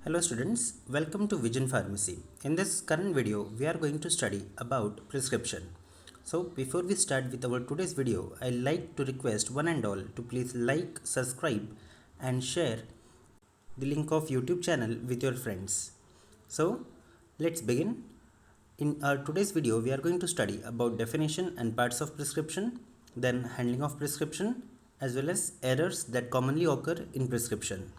Hello students, welcome to Vision Pharmacy. In this current video, we are going to study about prescription. So before we start with our today's video, I like to request one and all to please like, subscribe and share the link of YouTube channel with your friends. So let's begin. In our today's video, we are going to study about definition and parts of prescription, then handling of prescription, as well as errors that commonly occur in prescription.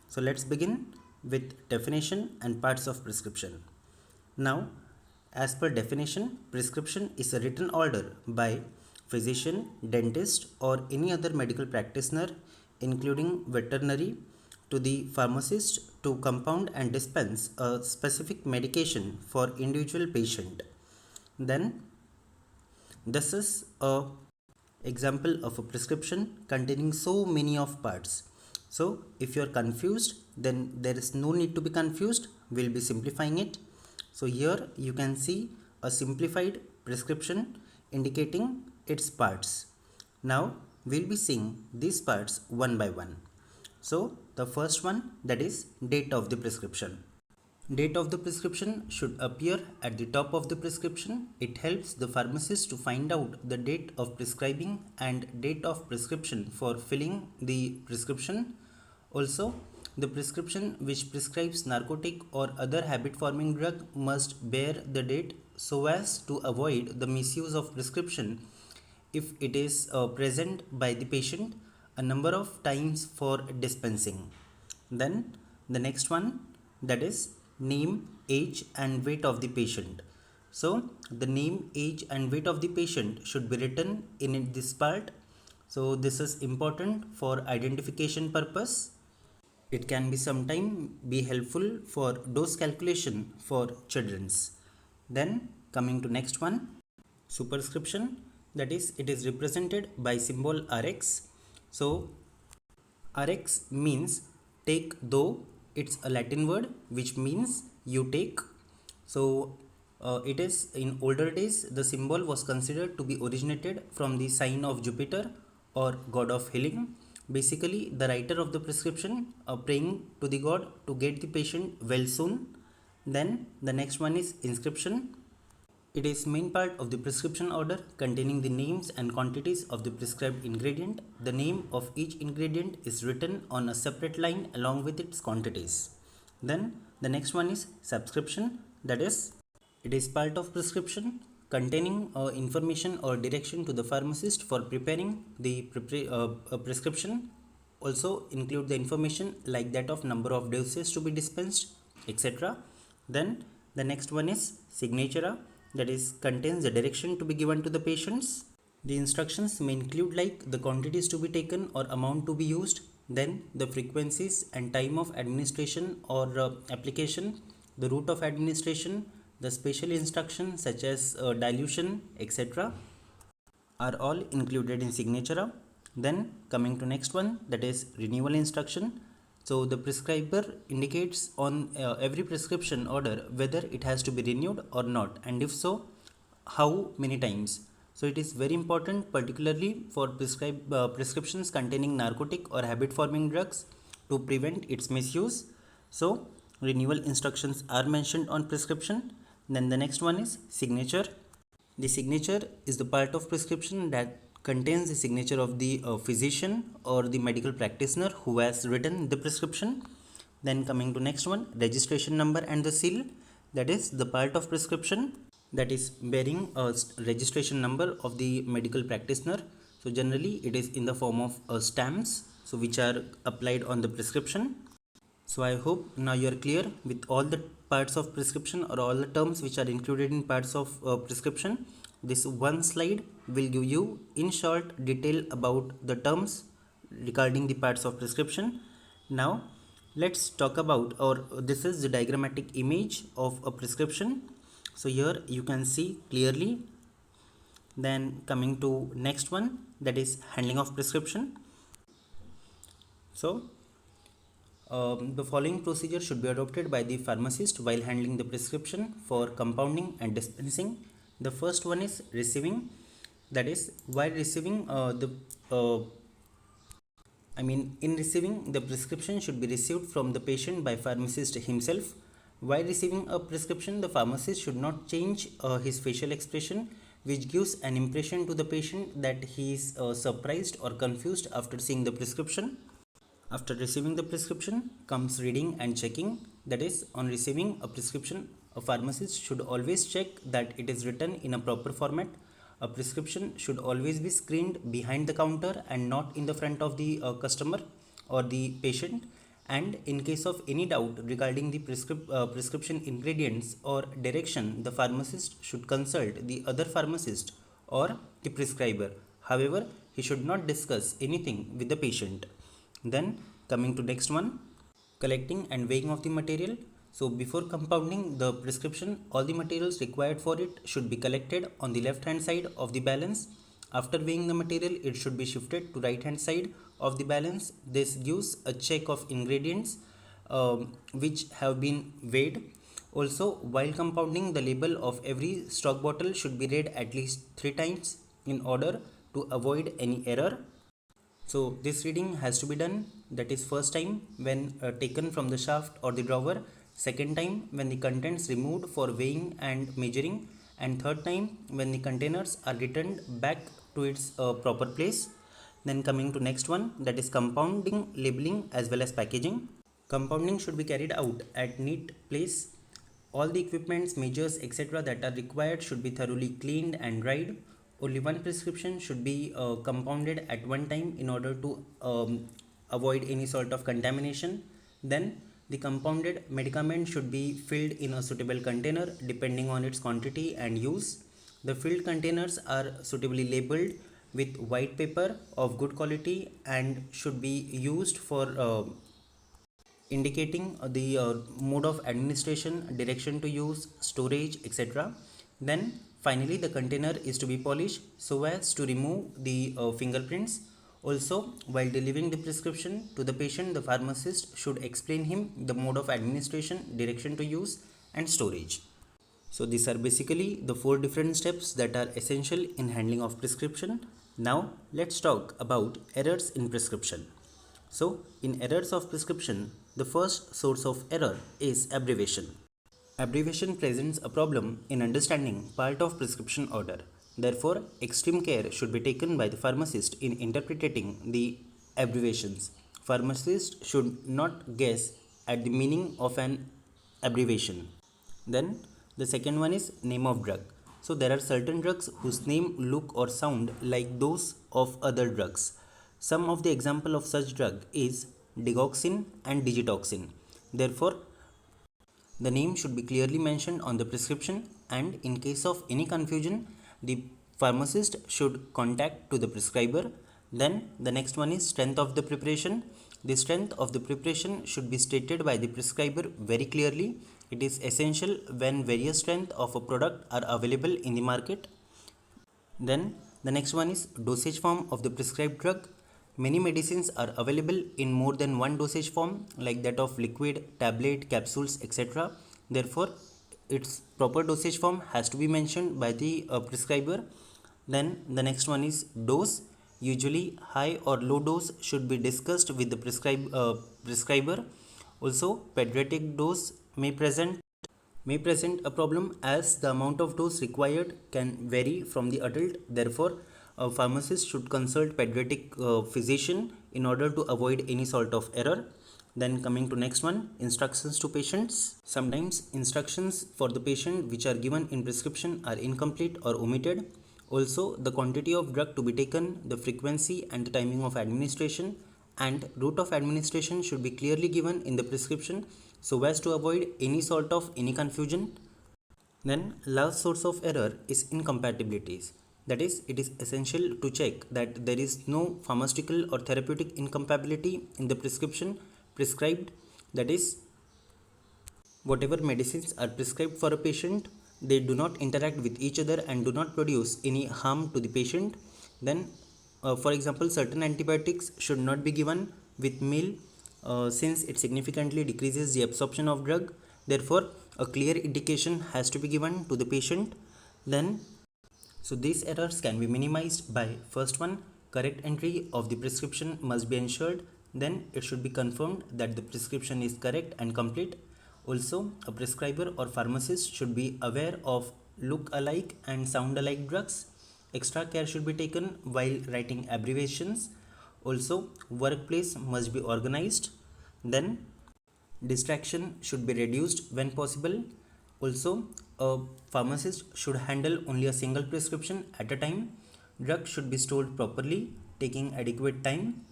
So let's begin with definition and parts of prescription. Now, as per definition, prescription is a written order by physician, dentist or any other medical practitioner including veterinary to the pharmacist to compound and dispense a specific medication for individual patient. Then this is a example of a prescription containing so many of parts. So if you are confused, then there is no need to be confused. We'll be simplifying it. So here you can see a simplified prescription indicating its parts. Now we'll be seeing these parts one by one. So the first one, that is date of the prescription. Date of the prescription should appear at the top of the prescription. It helps the pharmacist to find out the date of prescribing and date of prescription for filling the prescription. Also, the prescription which prescribes narcotic or other habit forming drug must bear the date so as to avoid the misuse of prescription if it is present by the patient a number of times for dispensing. Then the next one, that is name, age and weight of the patient. So the name, age and weight of the patient should be written in this part. So this is important for identification purpose. It can be sometime be helpful for dose calculation for children's. Then coming to next one, superscription, that is it is represented by symbol Rx. So Rx means take, though it's a Latin word which means you take. So it is in older days the symbol was considered to be originated from the sign of Jupiter or god of healing. Basically the writer of the prescription praying to the god to get the patient well soon. Then the next one is inscription. It is main part of the prescription order containing the names and quantities of the prescribed ingredient. The name of each ingredient is written on a separate line along with its quantities. Then the next one is subscription, that is it is part of prescription containing information or direction to the pharmacist for preparing the prescription. Also include the information like that of number of doses to be dispensed, etc. Then the next one is signature, that is contains the direction to be given to the patients. The instructions may include like the quantities to be taken or amount to be used, then the frequencies and time of administration or application, the route of administration, the special instructions such as dilution, etc. are all included in signature. Then coming to next one, that is renewal instruction. So the prescriber indicates on every prescription order whether it has to be renewed or not, and if so, how many times. So it is very important particularly for prescriptions containing narcotic or habit forming drugs to prevent its misuse. So renewal instructions are mentioned on prescription. Then the next one is signature. The signature is the part of prescription that contains the signature of the physician or the medical practitioner who has written the prescription. Then coming to next one, registration number and the seal, that is the part of prescription that is bearing a registration number of the medical practitioner. So generally it is in the form of stamps, so which are applied on the prescription. So I hope now you are clear with all the parts of prescription or all the terms which are included in parts of prescription. This one slide will give you in short detail about the terms regarding the parts of prescription. Now let's talk about, or this is the diagrammatic image of a prescription. So here you can see clearly. Then coming to next one, that is handling of prescription. So the following procedure should be adopted by the pharmacist while handling the prescription for compounding and dispensing. The first one is receiving, that is while receiving the In receiving, the prescription should be received from the patient by pharmacist himself. While receiving a prescription, the pharmacist should not change his facial expression, which gives an impression to the patient that he is surprised or confused after seeing the prescription. After receiving the prescription comes reading and checking. That is, on receiving a prescription, a pharmacist should always check that it is written in a proper format. A prescription should always be screened behind the counter and not in the front of the customer or the patient. And in case of any doubt regarding the prescription ingredients or direction, the pharmacist should consult the other pharmacist or the prescriber. However, he should not discuss anything with the patient. Then coming to next one, collecting and weighing of the material. So before compounding the prescription, all the materials required for it should be collected on the left hand side of the balance. After weighing the material, it should be shifted to right hand side of the balance. This gives a check of ingredients which have been weighed. Also, while compounding, the label of every stock bottle should be read at least 3 times in order to avoid any error. So this reading has to be done, that is first time when taken from the shaft or the drawer, second time when the contents removed for weighing and measuring, and third time when the containers are returned back to its proper place. Then coming to next one, that is compounding, labeling as well as packaging. Compounding should be carried out at neat place. All the equipments, measures, etc. that are required should be thoroughly cleaned and dried. Only one prescription should be compounded at one time in order to avoid any sort of contamination. Then the compounded medicament should be filled in a suitable container depending on its quantity and use. The filled containers are suitably labeled with white paper of good quality and should be used for indicating the mode of administration, direction to use, storage, etc. Then finally the container is to be polished so as to remove the fingerprints. Also, while delivering the prescription to the patient, the pharmacist should explain him the mode of administration, direction to use, and storage. So these are basically the 4 different steps that are essential in handling of prescription. Now let's talk about errors in prescription. So in errors of prescription, the first source of error is abbreviation. Abbreviation presents a problem in understanding part of prescription order. Therefore, extreme care should be taken by the pharmacist in interpreting the abbreviations. Pharmacist should not guess at the meaning of an abbreviation. Then the second one is name of drug. So there are certain drugs whose name look or sound like those of other drugs. Some of the example of such drug is digoxin and digitoxin. Therefore, the name should be clearly mentioned on the prescription, and in case of any confusion, the pharmacist should contact to the prescriber. Then the next one is strength of the preparation. The strength of the preparation should be stated by the prescriber very clearly. It is essential when various strength of a product are available in the market. Then the next one is dosage form of the prescribed drug. Many medicines are available in more than one dosage form, like that of liquid, tablet, capsules, etc. Therefore, its proper dosage form has to be mentioned by the prescriber. Then the next one is dose. Usually high or low dose should be discussed with the prescriber. Also, pediatric dose may present a problem as the amount of dose required can vary from the adult. Therefore, a pharmacist should consult pediatric physician in order to avoid any sort of error. Then coming to next one, instructions to patients. Sometimes instructions for the patient which are given in prescription are incomplete or omitted. Also, the quantity of drug to be taken, the frequency and the timing of administration, and route of administration should be clearly given in the prescription so as to avoid any sort of any confusion. Then last source of error is incompatibilities. That is, it is essential to check that there is no pharmaceutical or therapeutic incompatibility in the prescription prescribed. That is, whatever medicines are prescribed for a patient, they do not interact with each other and do not produce any harm to the patient. Then, for example, certain antibiotics should not be given with meal since it significantly decreases the absorption of drug. Therefore, a clear indication has to be given to the patient. Then, so these errors can be minimized by first one, correct entry of the prescription must be ensured. Then it should be confirmed that the prescription is correct and complete. Also, a prescriber or pharmacist should be aware of look alike and sound alike drugs. Extra care should be taken while writing abbreviations. Also, workplace must be organized. Then, distraction should be reduced when possible. Also, a pharmacist should handle only a single prescription at a time. Drugs should be stored properly, taking adequate time.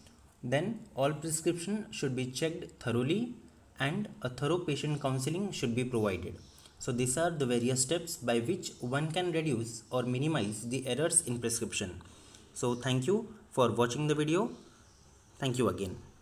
Then, all prescriptions should be checked thoroughly and a thorough patient counseling should be provided. So, these are the various steps by which one can reduce or minimize the errors in prescription. So, thank you for watching the video. Thank you again.